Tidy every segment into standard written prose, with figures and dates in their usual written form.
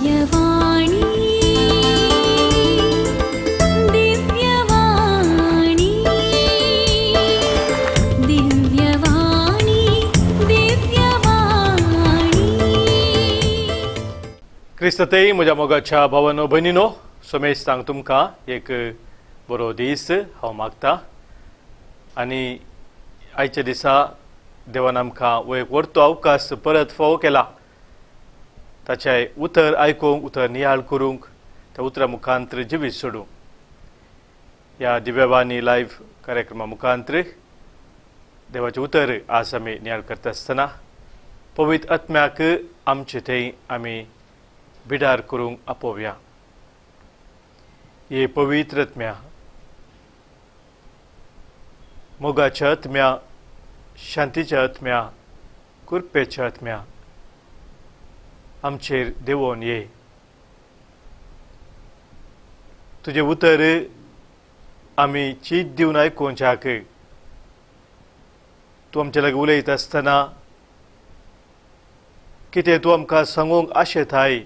दिव्यवाणी दिव्यवाणी दिव्यवाणी दिव्यवाणी क्रिस्ततेई म्हज्या मोगाच्या भावांनो भयणींनो सोमेश सांग तुमकां एक बरो दीस हांव मागतां आनी आयच्या दिसा देवान आमकां हो एक व्हडलो अवकाश परत फावो केला ताचें उतर आयकूंक उतर नियाळ करूंक त्या उतरा मुखांतर जिवीत सोडूंक ह्या दिव्यवाणी लायव्ह कार्यक्रमा मुखांतर देवाचें उतर आज आमी नियाळ करता आसतना पवित्र आत्म्याक आमचे थंय आमी बिडार करूंक आपोवया. ये पवित्र आत्म्या मोगाच्या आत्म्या शांतीच्या आत्म्या कृपेच्या आत्म्या आमचेर देवोन ये. तुझे उतर आमी चीत दिवन आयकोवच्याक तूं आमचे लागीं उलयता आसतना कितें तूं आमकां सांगूंक आशेताय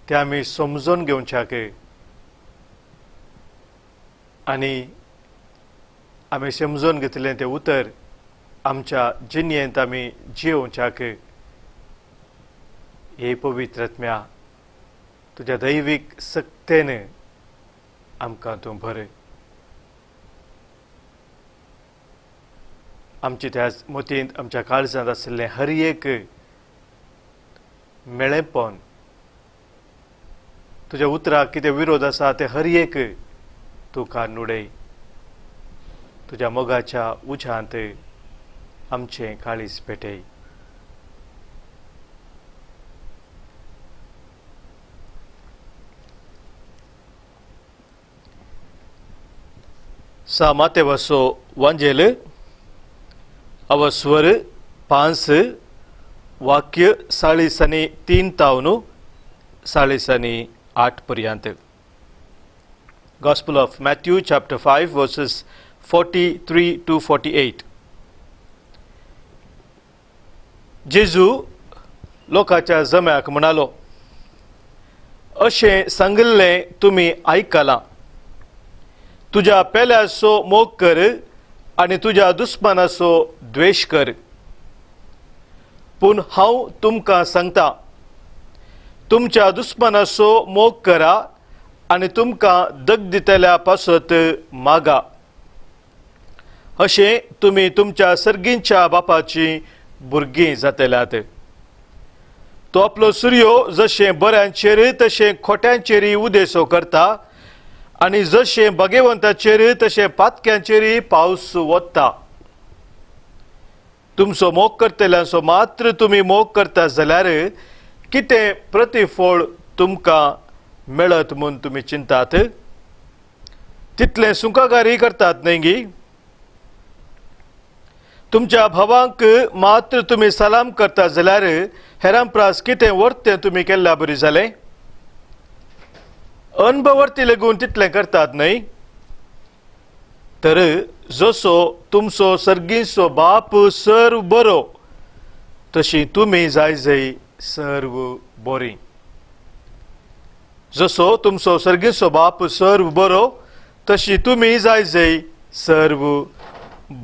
तें आमी समजून घेवच्याक आनी आमी समजून घेतलें तें उतर आमच्या जिणेंत आमी जियोवच्याक हे पवित्र आत्म्या तुज्या दैवीक सक्तेन आमकां तूं भर. आमचे त्या मतींत आमच्या काळजांत आशिल्लें हर एक मेळेपण तुज्या उतराक कितें विरोध आसा तें हर एक तूं काडून उडय. तुज्या मोगाच्या उज्यांत आमचें काळीज पेटय. सा मातेवसो वांजेल अवस्वर 5 वाक्य 43 तावन 8 पर्यंत. Gospel of Matthew chapter 5 verses 43 to 48. जेजू लोकांच्या जम्याक म्हणालो, अशें सांगिल्लें तुमी आयकलां, तुज्या पेल्याचो मोग कर आनी तुज्या दुस्मानाचो द्वेश कर. पूण हांव तुमकां सांगतां, तुमच्या दुस्मानाचो मोग करा आनी तुमकां दग दितल्या पासत मागा. अशें तुमी तुमच्या सर्गींच्या बापाची भुरगीं जातल्यात. तो आपलो सूर्यो जशें बऱ्यांचेर तशें खोट्यांचेरय उदेसो करता आनी जशें भाग्यवंतांचेर तशें पातक्यांचेरय पावस वत्ता. तुमचो मोग करतल्यांचो मात्र तुमी मोग करता जाल्यार कितें प्रतिफळ तुमकां मेळत म्हूण तुमी चिंतात? तितलें सुखाकारी करतात न्हय गी? तुमच्या भावांक मात्र तुमी सलाम करता जाल्यार हेरां प्रास कितें वर्तें तुमी केल्ल्या बरी जालें? अनभवर्ती लेगून तितलें करतात न्हय? तर जसो तुमचो सर्गीचो बाप सर्व बरो तशी तुमी जाय सर्व बरीं. जसो तुमचो सर्गीचो बाप सर्व बरो तशी तुमी जाय सर्व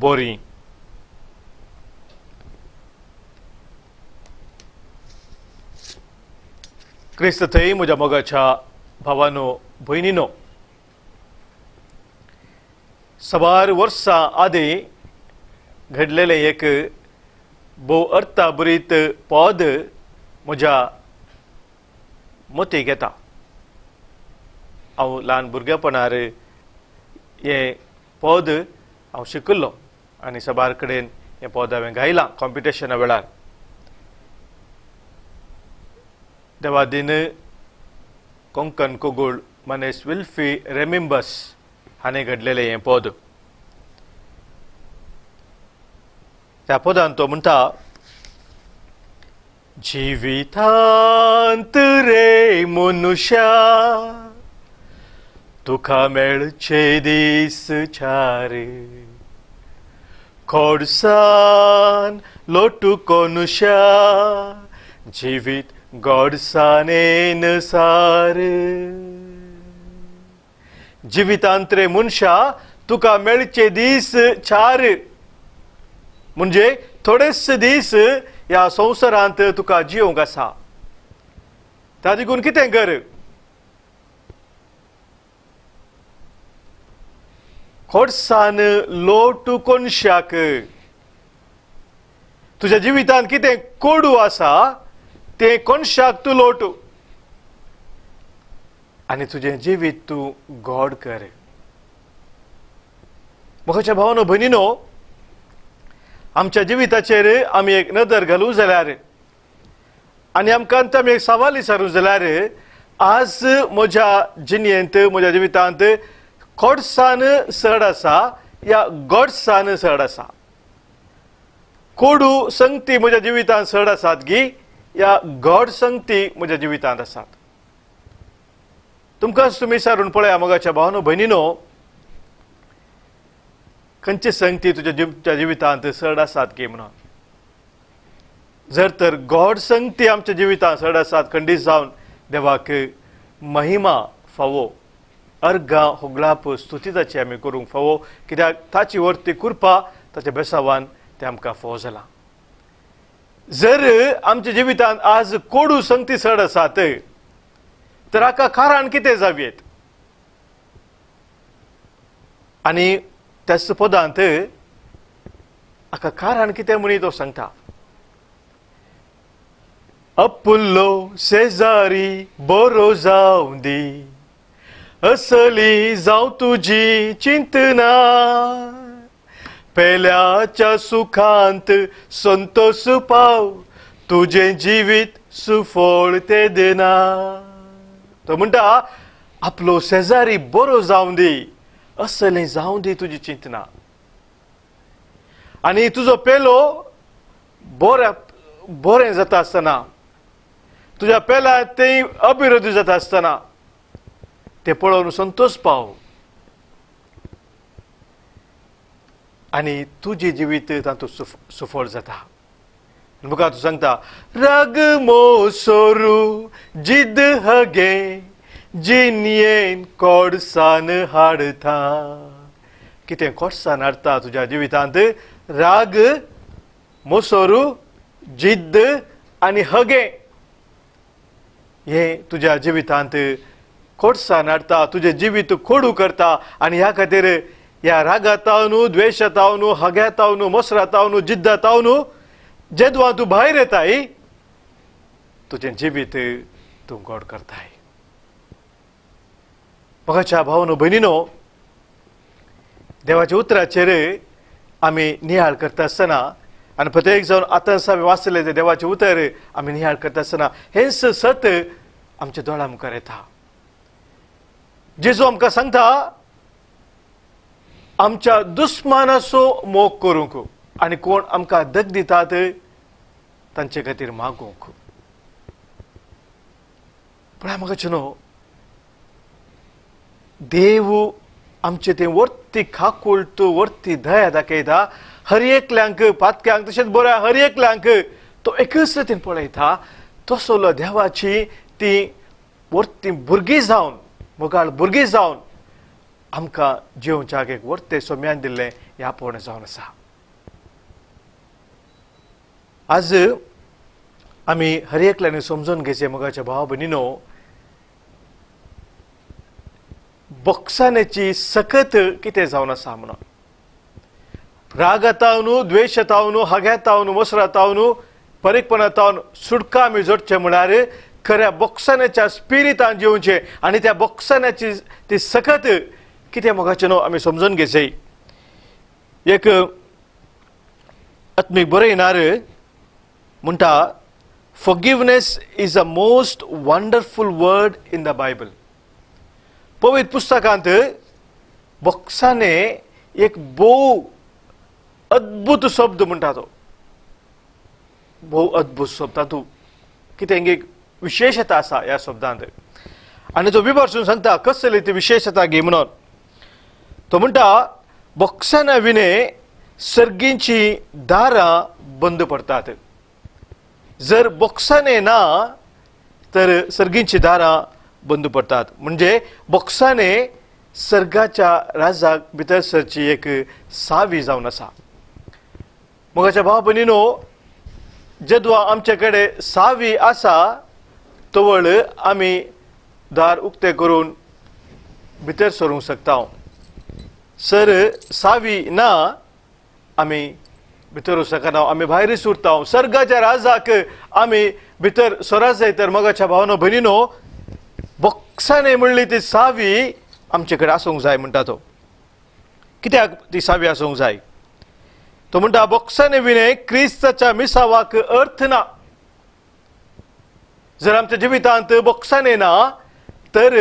बरीं. क्रिस्त थंय म्हज्या मोगाच्या भावांनो भयणींनो, सबार वर्सां आदीं घडलेलें एक भोव अर्थाभरीत पद म्हज्या मतीक येता. हांव ल्हान भुरगेपणार हें पद हांव शिकिल्लो आनी सबार कडेन हें पद हांवें गायलां कॉम्पिटिशना वेळार. देवा दिन कोंकण कोगुळ मनेस विल्फी रेमिंबस हाणें घडलेलें हें पद. त्या पदान तो म्हणटा, जिवितांत रे मनुष्या तुका मेळचे दीस चार, खोडसान लोटू कोनुशा जिवीत गोडसानेन सार जिवितांतरे मनशा तुका मेळचे दीस चार म्हणजे थोडेच दीस या संवसारांत तुका जिवंक आसा त्या देखून कितें कर खोडसाण लोटू कोनशाक तुझ्या जिवितांत कितें कोडू आसा तें कोनशाक तूं लोटू आनी तुजें जिवीत तूं गोड कर मोगाच्या भावानो भयणीनो आमच्या जिविताचेर आमी एक नदर घालूं जाल्यार आनी आमकां आमी एक सवाल विचारूं जाल्यार आज म्हज्या जिणेंत म्हज्या जिवितांत खोडसाण चड आसा या गोडसाण चड आसा कोडू संगती म्हज्या जिवितांत चड आसात गी या गोड संगती म्हज्या जिवितांत आसात तुमकांच तुमी विचारून पळया मोगाच्या भावानो भयणीनो खंयचे संगती तुज्या जिवितांत चड आसात गे म्हणून जर तर गोड संगती आमच्या जिवितांत चड आसात खंडीत जावन देवाक महिमा फावो अर्गां होगलाप स्तुती ताची आमी करूंक फावो कित्याक ताची वर्ती कृपा ताच्या बेसावान तें आमकां फावो जाला जर आमच्या जिवितांत आज कोडू संगती चड आसात तर हाका कारण कितें जावयेत आनी त्याच पदांत हाका कारण कितें म्हणी तो सांगता अपुल्लो शेजारी बरो जावं दी असली जावं तुजी चिंतना पेल्याच्या सुखांत संतोष पाव तुजें जिवीत सुफळ ते देना तो म्हणटा आपलो शेजारी बरो जावं दी असलें जावं दी तुजी चिंतना आनी तुजो पेलो बरें जाता आसतना तुज्या पेला तें अभिवृद्धी जाता आसतना तें पळोवन संतोष पाव आनी तुजें जिवीत तातूंत सुफळ जाता मुखार तूं सांगता राग मोसोरू जिद हगे जिनयेन कोडसाण हाडता कितें कोडसाण हाडटा तुज्या जिवितांत राग मोसोरू जिद्द आनी हगे हे तुज्या जिवितांत कोडसाण हाडटा तुजें जिवीत खोडू करता आनी ह्या खातीर ह्या रागातावनू द्वेशातावनू हग्यातावनू मोसरातावनू जिद्दातावनू जेदवां तूं भायर येताय तुजें जिवीत तूं गोड करताय मोगाच्या भावानो भयणीनो देवाच्या उतराचेर आमी नियाळ करता आसतना आनी प्रत्येक जावन आतां आमी वाचलें तें देवाचें उतर आमी नियाळ करता आसतना हेंच सत आमच्या दोळा मुखार येता जेजू आमकां सांगता आमच्या दुस्मानाचो मोग करूंक आनी कोण आमकां दग दितात तांचे खातीर मागूंक पण मोगाचें न्हू देव आमचे ते वर्ती खाकुळट वर्ती दया दाखयता हर एकल्यांक पातक्यांक तशेंच बऱ्या हर एकल्यांक तो एकच रितीन पळयता तसलो देवाची ती वर्ती भुरगीं जावन मोगाळ भुरगीं जावन आमकां जिवच्याक एक वर्ते सोम्यान दिल्लें ह्या पोवणें जावन आसा आज आमी हर एकल्यानी समजून घेवचें मोगाच्या भावा भयणीनो बोक्सानेची सकत कितें जावन आसा म्हणून रागातावनू द्वेशातावनू हग्यातावनू मोसरातावनू परीकपणातावन सुटका आमी जोडचें म्हळ्यार खऱ्या बोक्सानेच्या स्पिरितान जिवचें आनी त्या बोक्सानाची ती सकत कितें मोगाचें न्हू आमी समजून घेवचें एक आत्मीक बरयणार म्हणटा forgiveness is a most wonderful word in the Bible पवित्र पुस्तकांत बोक्साने एक भोव अद्भुत शब्द म्हणटा तो भोव अद्भुत शब्द तातूंत कितें एक विशेषता आसा ह्या शब्दांत आनी तो विभरसून सांगता कसली ती विशेषता घे म्हणून तो म्हणटा बोक्साना विने सर्गींची दारां बंद पडटात जर बोक्साने ना तर सर्गींची दारां बंद पडटात. म्हणजे बोक्साने सर्गाच्या राजाक भितर सरची एक सावी जावन आसा. मोगाच्या भाव भयणीनो, जेदवा आमचे कडेन सावी आसा तवळ आमी दार उक्तें करून भितर सरूंक शकता. सर सावी ना आमी भितर सकना, आमी भायरच उरता. सर्गाच्या राजाक आमी भितर सरास जाय तर मोगाच्या भावनो भयणीनो, बोक्साने म्हणली ती सावी आमचे कडेन आसूंक जाय म्हणटा तो. कित्याक ती सावी आसूंक जाय? तो म्हणटा बोक्साने विणे क्रिस्ताच्या मिसावाक अर्थ ना. जर आमच्या जिवितांत बोक्साने ना तर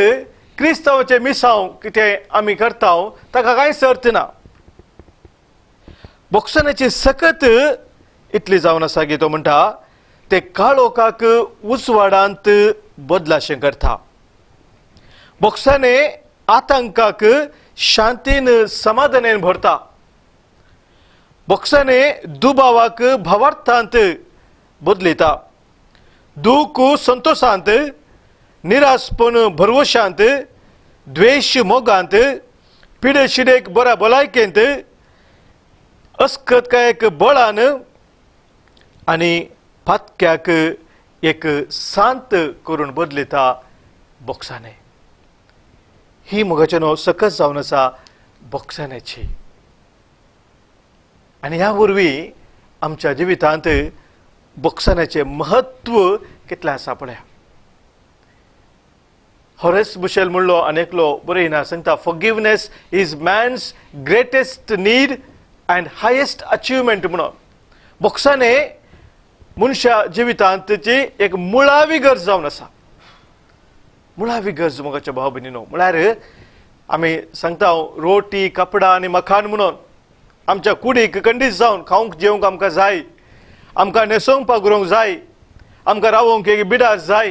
क्रिस्तावाचे मिसाव कितें आमी करता ताका कांयच अर्थ ना. बोक्सानाची सकत इतली जावन आसा की तो म्हणटा ते काळोखाक उजवाडांत बदलाशें करता. बोक्साने आतंकाक शांतीन समाधानान भरता. बोक्साने दुबावाक भावार्थांत बदलिता. दूख संतोशांत, निरासपण भरवशांत, द्वेष मोगांत, पिडे शिडेक बऱ्या भलायकेंत, अस्खतकायेक बळान आनी फातक्याक एक शांत करून बदलिता बोक्साने. ही मोगाच्यानो सकत जावन आसा बोक्सान्याची. आनी ह्या वरवीं आमच्या जिवितांत बोक्सान्याचें महत्व कितलें आसा पळया. हॉरेस बुशेल म्हणलो आनेकलो बरयना सांगता, forgiveness is man's greatest need and highest achievement म्हणून. बोक्साने मनशा जिवितांतची एक मुळावी गरज जावन आसा. मुळावी गरज मोगाच्या भाव भयणीनो, म्हळ्यार आमी सांगता रोटी कपडा आनी मखान म्हणून आमच्या कुडीक कंडीस जावन खावंक जेवंक आमकां जाय, आमकां न्हेसोवंक पागरूंक जाय, आमकां रावोंक एक बिडास जाय.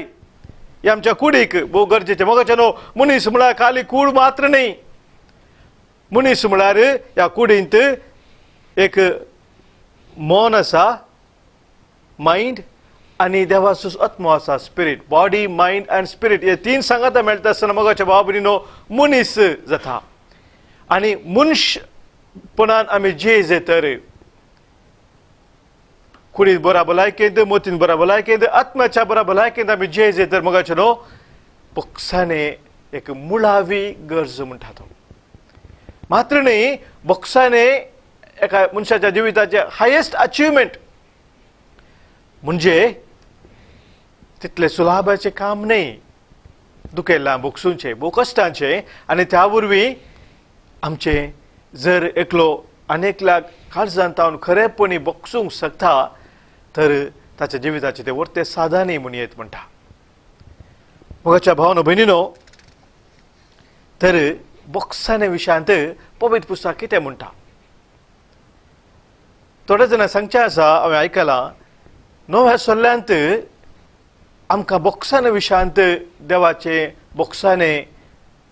हे आमच्या कुडीक भोव गरजेचें. मोगाच्या न्हू, मनीस म्हळ्यार खाली कूड मात्र न्ही. मनीस म्हळ्यार ह्या कुडींत एक मन आसा, मायंड आनी देवाचो आत्मो आसा, spirit. Body, mind and spirit हे तीन सांगाता मेळटा आसतना मोगाच्या भाव भयणीनो मनीस जाता. आनी मनशपणान आमी जे तर कुडींत बऱ्या भलायकेंत, मोतीन बऱ्या भलायकेंत, आत्म्याच्या बऱ्या भलायकेंत आमी जे तर मोगाचे न्हू, बोक्साने एक मुळावी गरज म्हणटा तो. मात्र न्ही, बोक्साने एका मनशाच्या जिविताचे हायेस्ट अचिवमेंट म्हणजे तितले सुलाभाचे काम न्ही. दुखेल्ला बोगसूंचे, भोव कश्टांचे. आनी त्या वरवीं आमचे जर एकलो अनेकल्याक काळजांत तावन खरेपणी बोगसूंक शकता तर ताच्या जिविताचे ते वर्ते साधनय म्हणयेत म्हणटा. मोगाच्या भावनो भयणीनो, तर बोक्साने विशयांत पवित्र पुस्तक कितें म्हणटा? थोडे जाणां सांगचें आसा, हांवें आयकलां, नव्या सोल्ल्यांत आमकां बोक्साने विशयांत देवाचे बोक्साने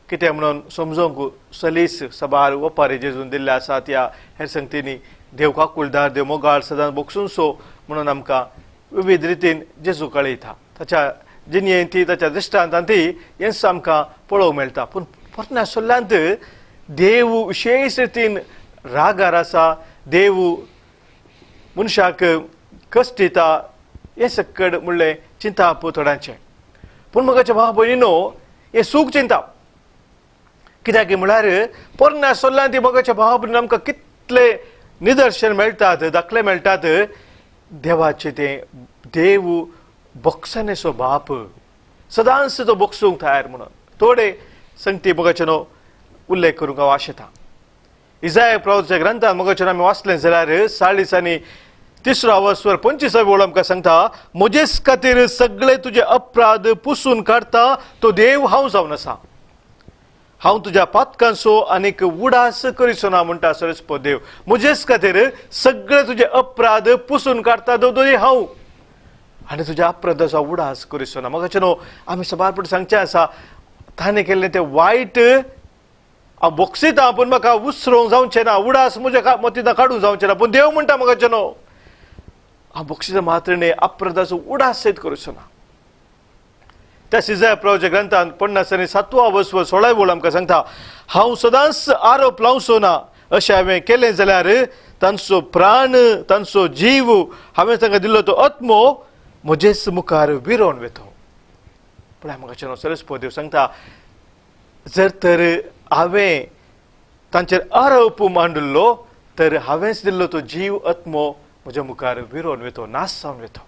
कितें म्हणून समजोवंक सलीस सबार ओपारी जेजून दिल्ले आसात. ह्या हेर संगतींनी देव काकुळदार, देव मोगाळ सदांच बोगसूंचो म्हणून आमकां विविध रितीन जेजू कळयता. ताच्या जिणयेंती, ताच्या दृश्टांतांती हेंच आमकां पळोवंक मेळटा. पूण पोरण्या सोल्ल्यांत देव विशेश रितीन रागार आसा. देव मनशाक कश्ट दिता हें सकड म्हणलें चिंता थोड्यांचें. पूण मोगाच्या भाव भयणीनो, हें सूख चिंता. कित्याक म्हळ्यार पोरण्या सोल्ल्यांत मोगाच्या भाव भयणीनो आमकां कितले निदर्शन मेळटात, दाखले मेळटात देवाचे. ते देव बोक्सानेचो बाप, सदांच तो बोगसूंक तयार म्हणून. थोडे संगती मोगाचे न्हू उल्लेख करूंक हांव आशेतां. इजाया प्रवक्त्याच्या ग्रंथांत मोगाचें आमी वाचलें जाल्यार 40 आनी 3 वर 25 ओळ आमकां सांगता, म्हजेच खातीर सगळे तुजे अपराध पुसून काडटा तो देव हांव जावन आसा. हांव तुज्या पातकांचो आनीक उडास करिचो ना म्हणटा सरस्पो देव. म्हजेच खातीर सगळे तुजे अपराध पुसून काडटा तो देव हांव, आनी तुज्या अपराधाचो उडास करिचो ना. मोगाचें न्हू, आमी सबारपण सांगचें आसा, ताणें केल्लें तें वायट हांव बोगसितां, पूण म्हाका उसरोवंक जावचें ना, उडास म्हज्या मतींतल्यान काडूंक जावचें ना. पूण देव म्हणटा मोगाचें न्हू, हांव बोगसितां मात्र न्ही, अपराधाचो उडास सयत करिचो ना. त्या इसाया प्रवाच्या ग्रंथान 57 वसव 16 बोल आमकां सांगता, हांव सदांच आरोप लावचो ना अशें हांवें केलें जाल्यार तांचो प्राण तांचो जीव हांवें तांकां दिल्लो तो आत्मो म्हजेच मुखार विरोवन वेतो. पण म्हाका सरस्वती देव सांगता, जर तर हांवें तांचेर आरोप मांडलो तर हांवेंच दिल्लो तो जीव आत्मो म्हज्या मुखार विरोवन वेतो, नाश जावन वेतो.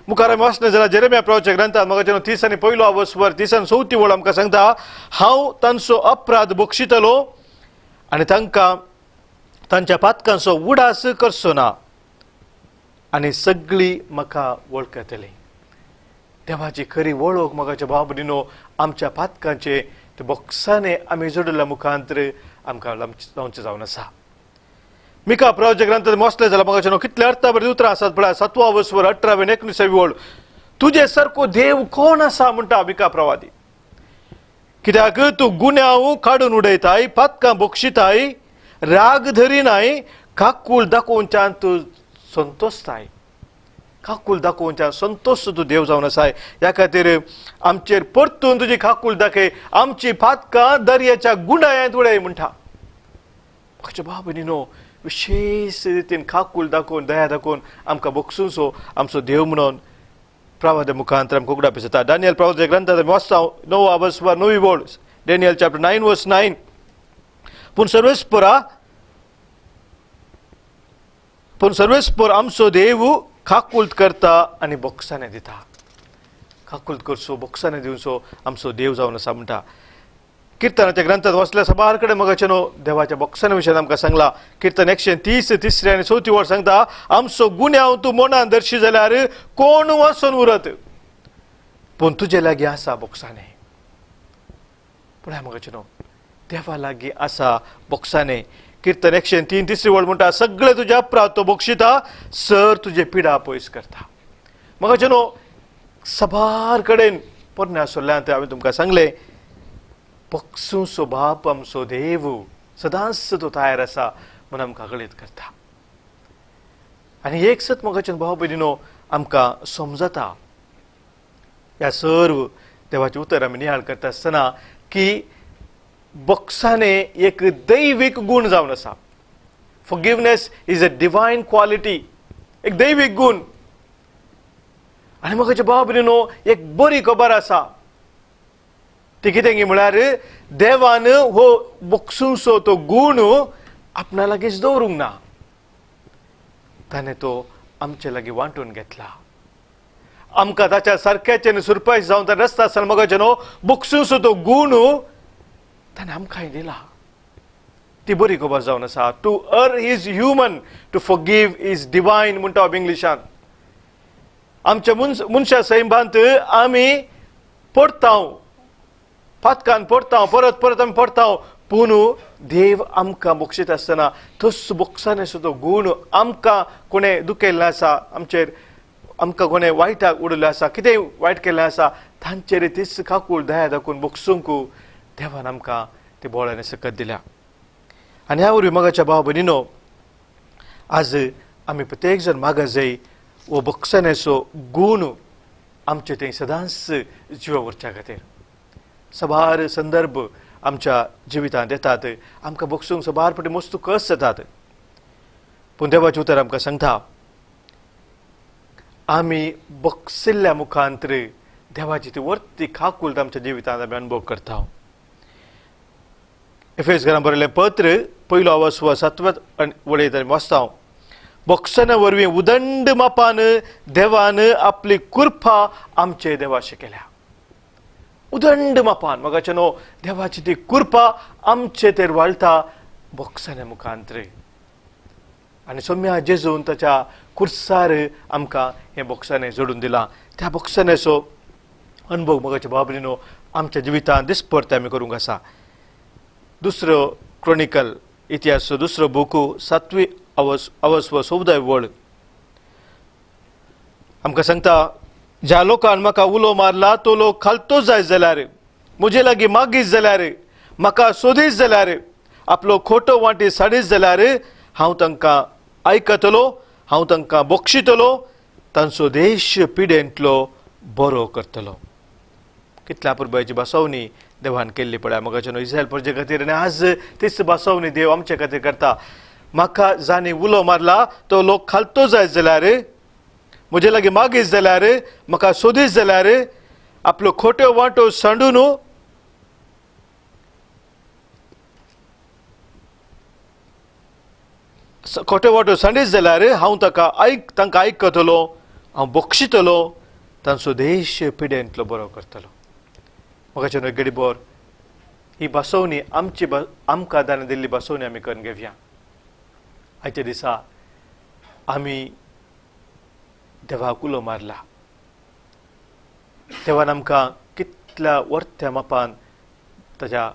मुखार आमी वाचना जाल्यार जेरेमिया प्रवाच्या ग्रंथांत म्हाका 30 आनी 1 वसवर 30 आनी 34 वळ आमकां सांगता, हांव तांचो अपराध बक्षितलो आनी तांकां तांच्या पातकांचो उडास करचो ना आनी सगळीं म्हाका वळखतली. देवाची खरी वळख मोगाच्या भाव भयणीनो आमच्या पातकांचे ते बोक्साने आमी जोडिल्ल्या मुखांतर आमकां लावचें जावन आसा. मिका प्रवाच्या ग्रंथांत वाचलें जाल्यार मोगाच्या कितले अर्थाभर उतरां आसात पळय. 7 वसवर 18 आनी 19 वळ, तुजे सारको देव कोण आसा म्हणटा मिका प्रवादी. कित्याक तूं गुन्यांव काडून उडयताय, पातकां बक्षिताय, राग धरिनाय, काकूळ दाखोवच्यान तूं संतोसताय. काकूळ दाखोवच्यान संतोश तूं देव जावन आसाय. ह्या खातीर आमचेर परतून तुजी काकूळ दाखय, आमची पातकां दर्याच्या गुंडाळ्यांत उडय म्हणटा. म्हाज्या भाव भयणीनो, विशेष रितीन काकूळ दाखोवन दया दाखोवन आमकां बक्षूंचो आमचो देव म्हणून प्रवाद मुखांतर आमकां उगडाप जाता. दानियल प्रवाच्या ग्रंथांत वाचता 9 वसवर 9 वळ, डेनियल चॅप्टर 9 वर्स 9. पूण सर्वेस्पर आमचो देव काकुळत करता आनी बोक्साने दिता. काकुळत करचो, बोक्साने दिवचो आमचो देव जावन आसा म्हणटा. किर्तनाच्या ग्रंथांत वाचल्या सबार कडेन मोगाचेनो देवाच्या बोक्साने विशयी आमकां सांगला. किर्तन 130 3 आनी 4 वळ सांगता, आमचो गुन्यांव तूं मनान दर्शी जाल्यार कोण वाचून उरत, पूण तुजे लागीं आसा बोक्साने. पूण मोगाचेनो देवा लागीं आसा बोक्साने. किर्तन 103 3 वळ म्हणटा, सगळे तुजे अपराध तो बक्षिता, सर तुजे पिडा पयस करता. मोगाचेनो सबार कडेन पोरण्या आसल्यान हांवें तुमकां सांगलें, बक्षूंचो बाप आमचो देव सदांच तो तयार आसा म्हणून आमकां कळीत करता. आनी एक सत मोगाचेन भाव भयणीनो आमकां समजता. ह्या सर्व देवाचें उतर आमी नियाळ करता आसतना की बोक्साने एक दैवीक गूण जावन आसा. Forgiveness is a divine quality, एक दैवीक गूण. आनी मोगाचे भाव भयणीनो एक बरी खबर आसा. ती कितें म्हळ्यार देवान हो बक्षूंचो तो गूण आपणा लागींच दवरूंक ना, ताणें तो आमचे लागीं वांटून घेतला. आमकां ताच्या सारक्याचे सुरपायस जावन ताणें रस्ता आसतना मोगाचेनो बक्षूंचो तो गूण ताणें आमकांय दिला. ती बरी खबर जावन आसा. To err is human, to forgive is divine म्हणटा इंग्लिशान. आमच्या मनशा सैमांत आमी पडतांव, पातकान पडतांव, परत परत आमी पडतांव, पूण देव आमकां बक्षीत आसतना तस बोक्साने सुद्दां गूण आमकां कोणें दुखयल्लें आसा, आमकां कोणें वायटाक उडयल्लें आसा, कितेंय वायट केल्लें आसा, तांचेर तीच काकूळ दया दाखोवन बक्षूंक देवान आमकां ते बोळ्यानी सकत दिल्या. आनी ह्या वरवीं मोगाच्या भाव भयणीनो, आज आमी प्रत्येक जण मागत जाय वो बक्षानेचो गूण आमचे थंय सदांच जिवा उरच्या खातीर. सबार संदर्भ आमच्या जिवितांत येतात, आमकां बक्षूंक सबार फावटी मस्तू कस जातात. पूण देवाचें उतर आमकां सांगता, आमी बक्षिल्ल्या मुखांतर देवाची ती वर्ती खाकूळ आमच्या जिवितांत आमी अनुभव करता. एफेसकारांक बरयल्लें पत्र 1 वसव 7 वळेंत आमी वाचता, बक्षाने वरवीं उदंड मापान देवान आपली कृपा आमचे देवाशी केल्या. उदंड मापान मोगाचेनो देवाची ती कृपा आमचे तेर वाळटा बक्षाने मुखांतर. आनी सोम्या जेजून ताच्या कुर्सार आमकां हें बक्षाने जोडून दिलां. त्या बक्षानेचो अनुभव मोगाचे भाव भयणीनो आमच्या जिवितांत दिसपरते आमी करूंक आसा. दुसरो क्रॉनिकल इतिहास दुसरो बुकू 7 अवस्व 14 वळ आमकां सांगता, ज्या लोकान म्हाका उलो मारला तो लोक खालतो जाय जाल्यार, म्हजे लागीं मागीत जाल्यार, म्हाका सोदीत जाल्यार, आपलो खोटो वांटी साडीत जाल्यार हांव तांकां आयकतलो, हांव तांकां बक्षितलो, तांचो देश पिडेंतलो बरो करतलो. कितल्या पुरबायची बसवणी देवान केल्ली पळय मोगाच्या इस्रायल प्रजे खातीर आनी आज तीच बसवणी देव आमचे खातीर करता. म्हाका जाणी उलो मारला तो लोक खालतो जायत जाल्यार म्हजे लागीं मागीत जाल्यार म्हाका सोदीत जाल्यार आपल्यो खोट्यो वांटो सांडून खोट्यो वांटो सांडीत जाल्यार हांव तांकां आयकतलो, हांव बक्षितलो, तांचो देश पिड्यांतलो बरो करतलो. मोगाच्या न्हय गडीबोर ही बसवणी आमकां दान दिल्ली बसवणी आमी करून घेवया. आयच्या दिसा आमी देवाक उलो मारला. देवान आमकां कितल्या वर्त्या मापान ताच्या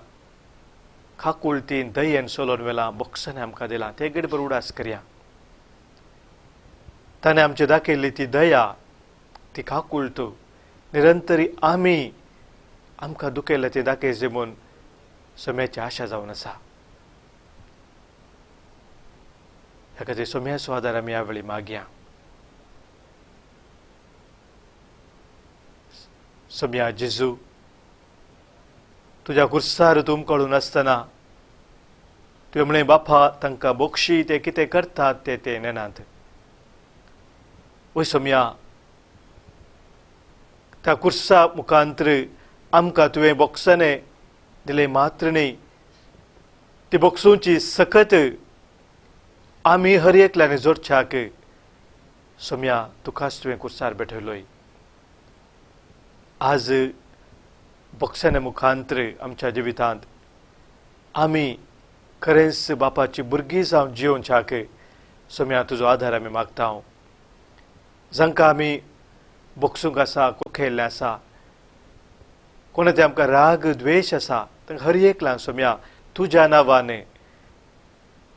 खाकुळतीन दयेन सोलोन वेला बक्षांनी आमकां दिला. ते गडीबोर उडास करया. ताणें आमचे दाखयल्ली ती दया, ती खाकुळत निरंतरी आमकां दुखयला ती दाखयचे म्हूण सोम्याची आशा जावन आसा. ह्या खातीर सोम्याचो आदार आमी ह्या वेळी मागया. सोम्या जेजू, तुज्या कुर्सार तूं कळून आसतना तुवें म्हळें बापा तांकां बक्षी ते कितें करतात ते नेनात. वय सोम्या, त्या कुर्सा मुखांतर आमकां तुवें बक्षांनी दिलें मात्र न्ही, ती बक्षूंची सकत आमी हर एकल्यान जोडच्याक सोम्या तुकाच तुवें कुर्सार बेठयलोय. आज बक्षांनी मुखांतर आमच्या जिवितांत आमी खरेंच बापाची भुरगीं जावन जिवोवच्याक सोम्या तुजो आदार आमी मागता. जांकां आमी बक्षूंक आसा, कुखेल्लें आसा, कोणा ते आमकां राग द्वेश आसा, तांकां हर एकल्यान सोम्या तुज्या नांवान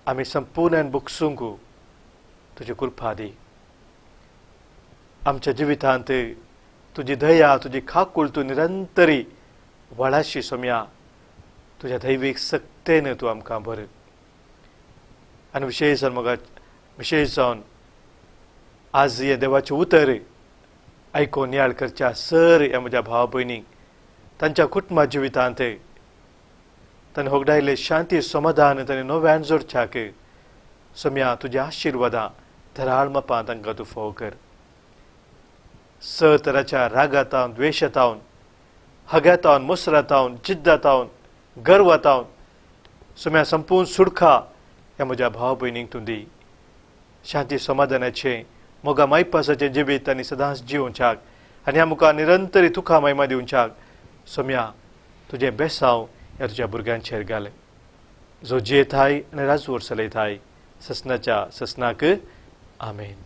आमी संपूर्ण बक्षूंक तुजी कृपा दी. आमच्या जिवितांत तुजी दया, तुजी खाकुळ तूं निरंतरी व्हडाशी सोम्या तुज्या दैवीक सक्तेन तूं आमकां भर. आनी विशेश जावन आज हे देवाचें उतर आयकोन नियाळ करच्या सर ह्या म्हज्या भाव भयणीक तांच्या कुटुंबा जिवितांत ताणें होगडायले शांती समाधान ताणें नव्यान जोडच्याक सोम्या तुज्या आशिर्वादां धराळ मापां तांकां तूं फोव कर. स तराच्या रागातावन, द्वेशातावन, हग्यातावन, मोसरातावन, जिद्दातावन, गर्वातावन सोम्या संपूर्ण सुडखा ह्या म्हज्या भाव भयणीक तूं दी. शांती समाधानाचें मोगा मायपासाचें जिवीत आनी सदांच जिवोवच्याक आनी ह्या मुखार निरंतरी तुका महिमा दिवच्याक सोम्या तुजें बेसांव ह्या तुज्या भुरग्यांचेर घाल. जो जियेताय आनी राजवट चलयताय ससनाच्या ससनाक आमेन.